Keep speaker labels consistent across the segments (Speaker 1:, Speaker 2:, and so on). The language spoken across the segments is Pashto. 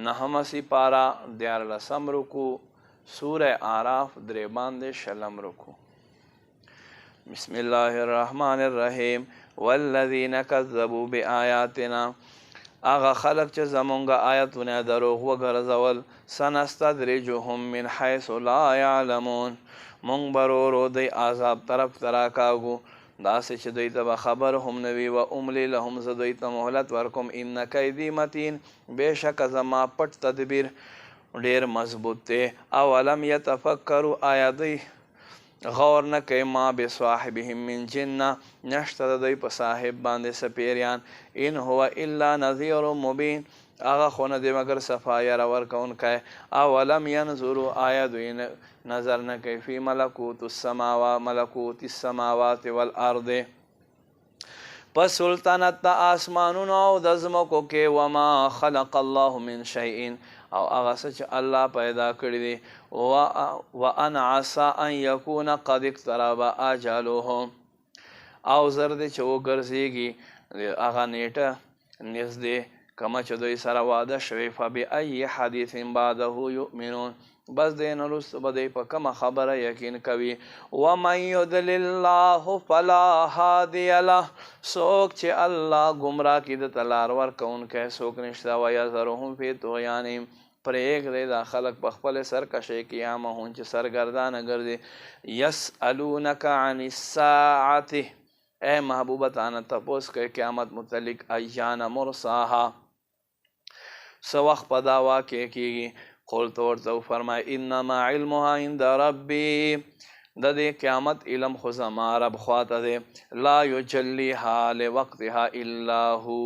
Speaker 1: نهم سپارہ 14 رکو سورہ آراف 3 رکو بسم اللہ الرحمن الرحیم والذین کذبوا بآیاتنا آغا خلق چه زمونگا آیتونه دروغ وگرزول سنستدرجهم من حیث لا یعلمون مونگ برورو دی عذاب طرف تراکاگو داسې چې دوی ته به خبر هم نوي و املی لهم زه دوی ته مهلت ورکوم ان کیدی متین بېشکه زما پټ تدبیر ډېر مضبوط دی اولم یتفکروا آیا دوی غور نه کوي ما بصاحبهم من جنه نشته د دوی په صاحب باندې سپیریان ان هو الا نذیر مبین هغه خو نه دی مګر صفا یره ورکوونکی اولم ینظروا آیا دوی نظر نه کوي فی ملکوت السماوات والارض پس سلطنت د آسمانونو او د ځمکو کې وما خلق الله من شیء او هغه څه چې الله پیدا کړي دي وان عسى ان یکون قد اقترب اجلهم او زر دی چې وګرځېږي هغه نیټه نږدې کما چې دوی سره واده شوی فبأي حدیث بعده یؤمنون بس دین وروسته به دوی په کومه خبره یقین کوي ومن یضلل الله فلا هادی له څوک چې الله ګمراه کړي د ته لار ورکوونکی څوک نشته ویذرهم فی طغیانهم پرېږدی دا خلک په خپل سرکشۍ کې یعمهون چې سرګردانه ګرځي یسألونک عن الساعة اے محبوبه تانه تپوس کوي قیامت متعلق ایان مرساها څه وخت په دا واقع کېږي قلت ورته وفرمایه انما علمها عند ربي د دې قیامت علم خو زما رب خواته دی لا یجلیها لوقتها الا هو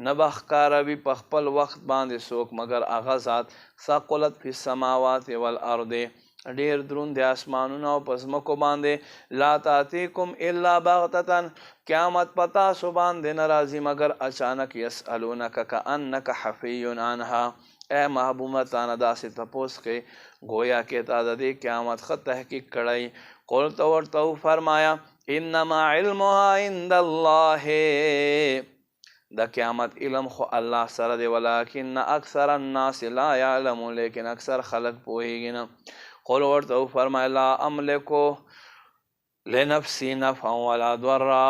Speaker 1: نه به ښکاروي په خپل وخت باندې څوک مګر هغه ذات ثقلت فی السماوات والارض ډېر دروند د اسمانونو او په ځمکو باندې لا تاتیکم الا بغتة قیامت په تاسو باندې نه راځي مګر اچانک یسألونک کأنک حفی عنها اے محبوبه تانه داسې تپوس کوي گویا کې تا د دې قیامت ښه تحقیق کړی قلت ورته وفرمایا انما علمها عند الله د قیامت علم خو الله سره دی ولکن اکثر الناس لا یعلمون لیکن اکثر خلق پوهیږي نه قل ورته وفرمایا لا املکو لنفسی نفعا ولا ضرا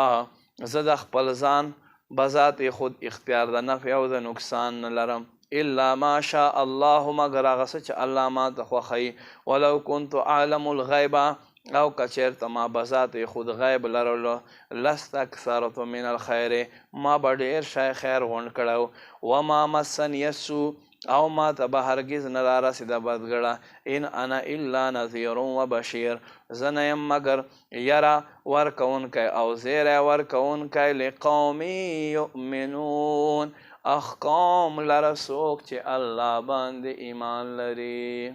Speaker 1: زه د خپل ځان بذات خود اختیار د نفع او د نقصان نه لرم الا ما شاء الله مگر هغه څه چې الله ما ته خوښوي ولو كنت اعلم الغیب او کچېرته ما بذات خود غیب لرلو لاستکثرت من الخیر ما به ډېر شی خیر غونډ کړی وما مسنی السوء او ما ته به هرګز نه رارسېده بدګړه ان انا الا نذیر وبشیر زه نه یم مګر یره ورکوونکی او زیری ورکوونکی لقوم یؤمنون قوم لره څوک چې الله باندې ایمان لري